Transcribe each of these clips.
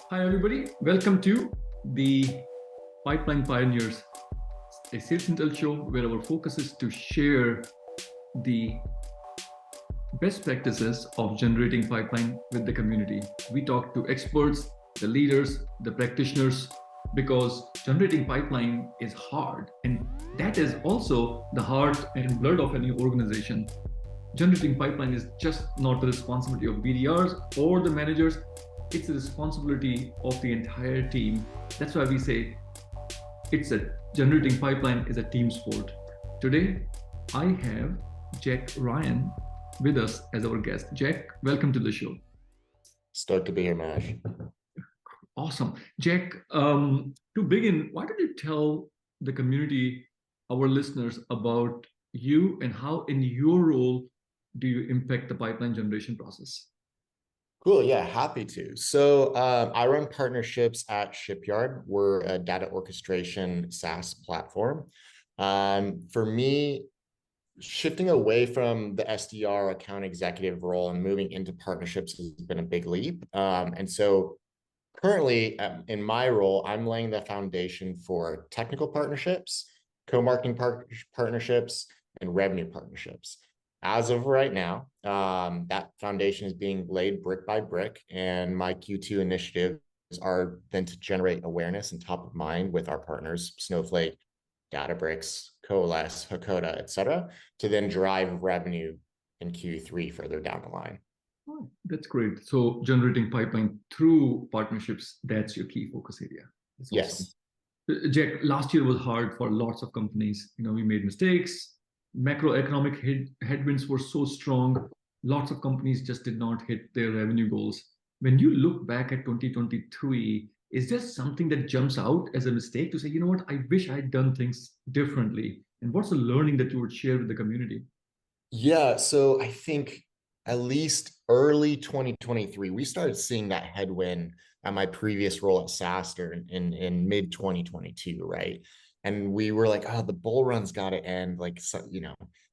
Hi, everybody. Welcome to the Pipeline Pioneers, a SalesIntel show where our focus is to share the best practices of generating pipeline with the community. We talk to experts, the leaders, the practitioners, because generating pipeline is hard. And that is also the heart and blood of any organization. Generating pipeline is just not the responsibility of BDRs or the managers, it's the responsibility of the entire team. That's why we say it's a generating pipeline is a team sport. Today, I have Jack Ryan with us as our guest. Jack, welcome to the show. Stoked to be here, Mash. Awesome. Jack, to begin, why don't you tell the community, our listeners, about you and how in your role do you impact the pipeline generation process? Cool. Yeah, happy to. So I run partnerships at Shipyard. We're a data orchestration SaaS platform. For me, shifting away from the SDR account executive role and moving into partnerships has been a big leap. And so currently in my role, I'm laying the foundation for technical partnerships, co-marketing partnerships, and revenue partnerships. As of right now, that foundation is being laid brick by brick, and my Q2 initiatives are then to generate awareness and top of mind with our partners, Snowflake, Databricks, Coalesce, Hakoda, et cetera, to then drive revenue in Q3 further down the line. Oh, that's great. So generating pipeline through partnerships, that's your key focus area. That's awesome. Yes. Jack, last year was hard for lots of companies. We made mistakes. Macroeconomic headwinds were so strong. Lots of companies just did not hit their revenue goals. When you look back at 2023, is there something that jumps out as a mistake to say, you know what, I wish I'd done things differently? And what's the learning that you would share with the community? Yeah, so I think at least early 2023, we started seeing that headwind at my previous role at SaaSter in mid 2022, right? And we were like, oh, the bull run's got to end. Like, so,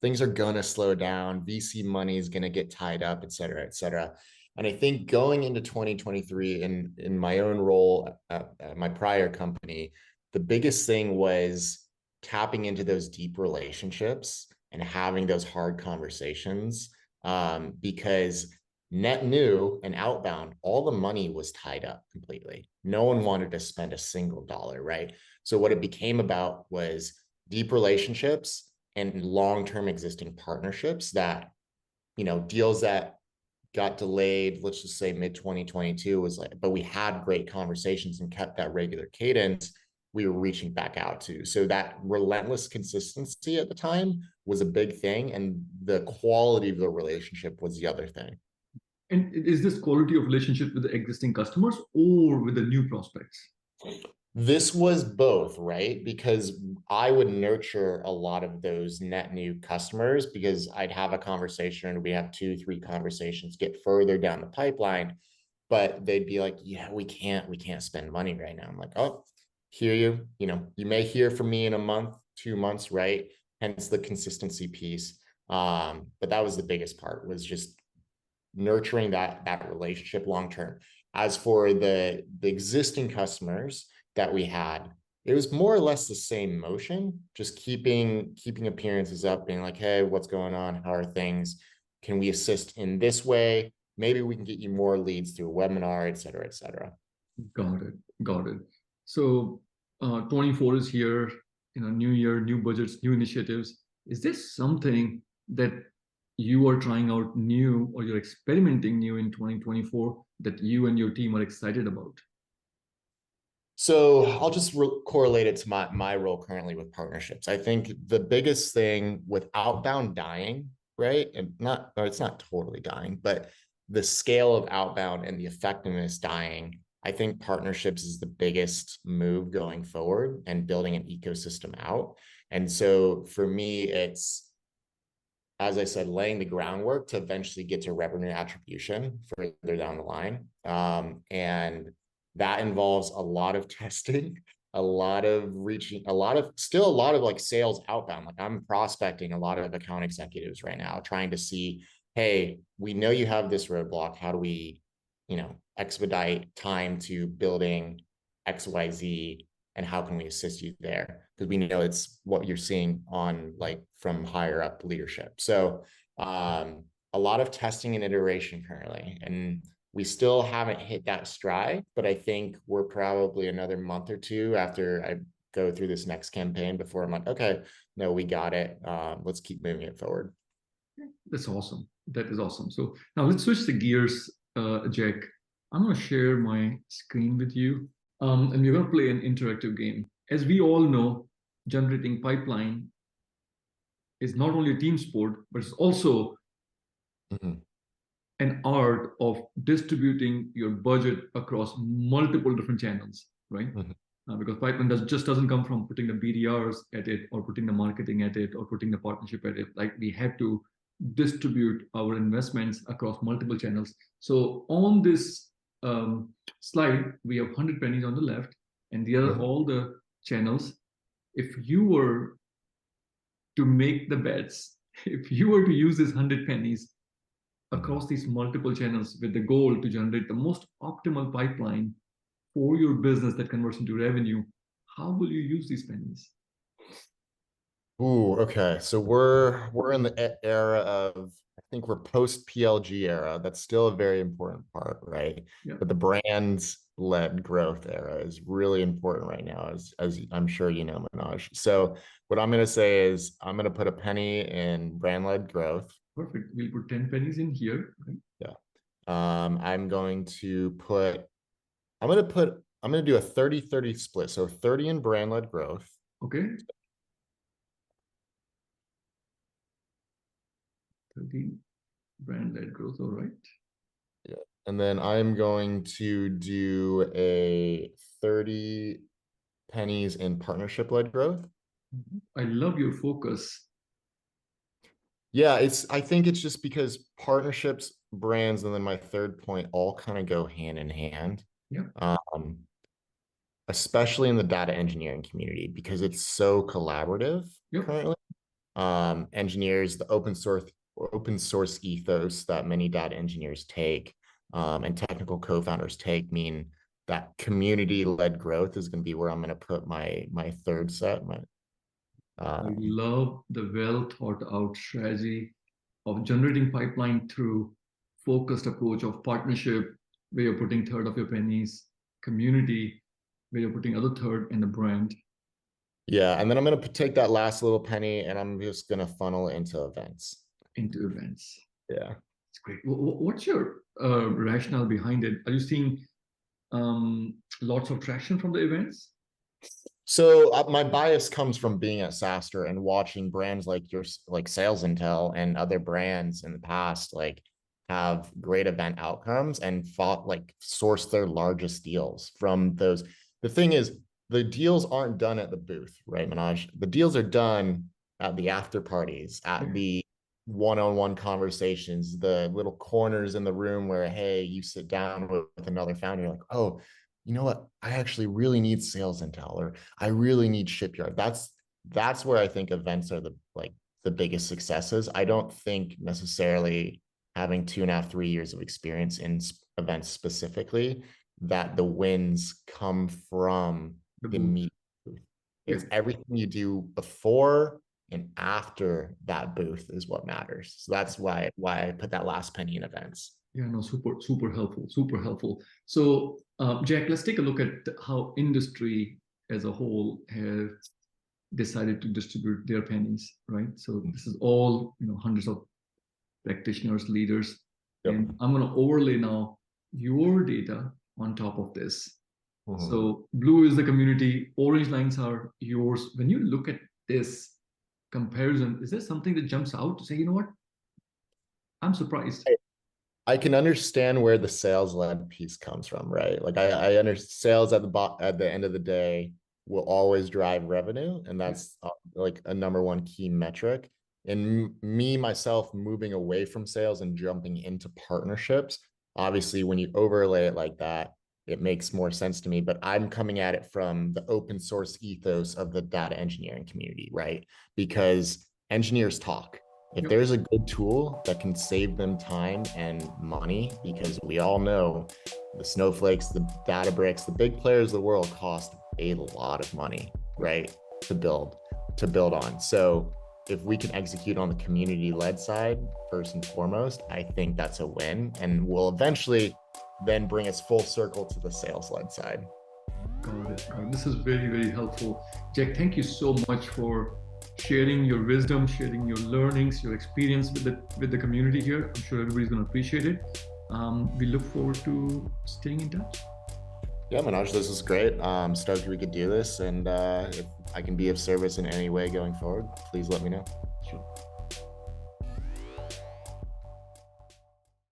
things are going to slow down. VC money is going to get tied up, et cetera, et cetera. And I think going into 2023 in my own role at my prior company, the biggest thing was tapping into those deep relationships and having those hard conversations, because net new and outbound, all the money was tied up completely. No one wanted to spend a single dollar, right? So what it became about was deep relationships and long-term existing partnerships that, deals that got delayed, let's just say mid 2022 was like, but we had great conversations and kept that regular cadence. We were reaching back out to. So that relentless consistency at the time was a big thing. And the quality of the relationship was the other thing. And is this quality of relationship with the existing customers or with the new prospects? This was both, right? Because I would nurture a lot of those net new customers because I'd have a conversation and we have 2, 3 conversations, get further down the pipeline, but they'd be like, yeah, we can't spend money right now. I'm like, oh, hear you. You may hear from me in a month, 2 months, right? Hence the consistency piece. But that was the biggest part, was just nurturing that relationship long term. As for the existing customers that we had, it was more or less the same motion, just keeping appearances up, being like, hey, what's going on? How are things? Can we assist in this way? Maybe we can get you more leads through a webinar, et cetera, et cetera. Got it. Got it. So 24 is here, new year, new budgets, new initiatives. Is there something that you are trying out new or you're experimenting new in 2024 that you and your team are excited about? So I'll just correlate it to my role currently with partnerships. I think the biggest thing with outbound dying, right? And it's not totally dying, but the scale of outbound and the effectiveness dying, I think partnerships is the biggest move going forward and building an ecosystem out. And so for me, it's, as I said, laying the groundwork to eventually get to revenue attribution further down the line. And that involves a lot of testing, a lot of reaching, a lot of like sales outbound. Like I'm prospecting a lot of account executives right now, trying to see, hey, we know you have this roadblock. How do we expedite time to building XYZ, and how can we assist you there? Because we know it's what you're seeing on like from higher up leadership. So a lot of testing and iteration currently, and we still haven't hit that stride, but I think we're probably another month or two after I go through this next campaign before I'm like, okay, no, we got it. Let's keep moving it forward. That's awesome. That is awesome. So now let's switch the gears, Jack. I'm going to share my screen with you, and we're going to play an interactive game. As we all know, generating pipeline is not only a team sport, but it's also an art of distributing your budget across multiple different channels, right? Because pipeline just doesn't come from putting the BDRs at it or putting the marketing at it or putting the partnership at it. Like we have to distribute our investments across multiple channels. So on this slide, we have 100 pennies on the left, and the other all the channels. If you were to make the bets, if you were to use this 100 pennies across these multiple channels with the goal to generate the most optimal pipeline for your business that converts into revenue, how will you use these pennies? Ooh, okay. So we're in the era of, I think we're post PLG era. That's still a very important part, right? Yeah. But the brands led growth era is really important right now, as I'm sure you know, Manoj. So what I'm going to say is I'm going to put a penny in brand led growth. Perfect. We'll put 10 pennies in here. Right? Yeah. I'm going to do a 30-30 split. So 30 in brand led growth. Okay. 30 brand led growth. All right. Yeah. And then I'm going to do a 30 pennies in partnership led growth. I love your focus. Yeah, I think it's just because partnerships, brands, and then my third point all kind of go hand in hand. Yeah. Especially in the data engineering community, because it's so collaborative currently. Engineers, the open source ethos that many data engineers take, and technical co-founders take, mean that community-led growth is going to be where I'm going to put my third set. I love the well thought out strategy of generating pipeline through focused approach of partnership, where you're putting third of your pennies, community, where you're putting other third, and the brand. Yeah, and then I'm going to take that last little penny and I'm just going to funnel it into events. Into events. Yeah. It's great. What's your rationale behind it? Are you seeing lots of traction from the events? So my bias comes from being at SaaStr and watching brands like SalesIntel and other brands in the past like have great event outcomes and source their largest deals from those. The thing is, the deals aren't done at the booth, right, Manoj? The deals are done at the after parties, at the one-on-one conversations, the little corners in the room where, hey, you sit down with another founder, you're like, oh, you know what? I actually really need SalesIntel, or I really need Shipyard. That's where I think events are the biggest successes. I don't think necessarily having 2.5, 3 years of experience in events specifically that the wins come from the meet booth. It's everything you do before and after that booth is what matters. So that's why I put that last penny in events. Yeah, no, super helpful, super helpful. So, Jack, let's take a look at how industry as a whole have decided to distribute their pennies, right? So this is all, hundreds of practitioners, leaders, and I'm going to overlay now your data on top of this. So blue is the community, orange lines are yours. When you look at this comparison, is there something that jumps out to say, you know what? I'm surprised. I can understand where the sales led piece comes from, right? Like I understand sales at the end of the day will always drive revenue, and that's like a number one key metric. And myself moving away from sales and jumping into partnerships, obviously when you overlay it like that, it makes more sense to me. But I'm coming at it from the open source ethos of the data engineering community, right? Because engineers talk. If Yep. there's a good tool that can save them time and money, because we all know the Snowflakes, the Databricks, the big players of the world cost a lot of money, Yep. right? To build on. So if we can execute on the community-led side, first and foremost, I think that's a win and will eventually then bring us full circle to the sales-led side. Got it. Got it. This is very, very helpful. Jack, thank you so much for sharing your wisdom, sharing your learnings, your experience with the community here. I'm sure everybody's going to appreciate it. We look forward to staying in touch. Yeah, Manoj, this was great. Stoked we could do this. And if I can be of service in any way going forward, please let me know. Sure.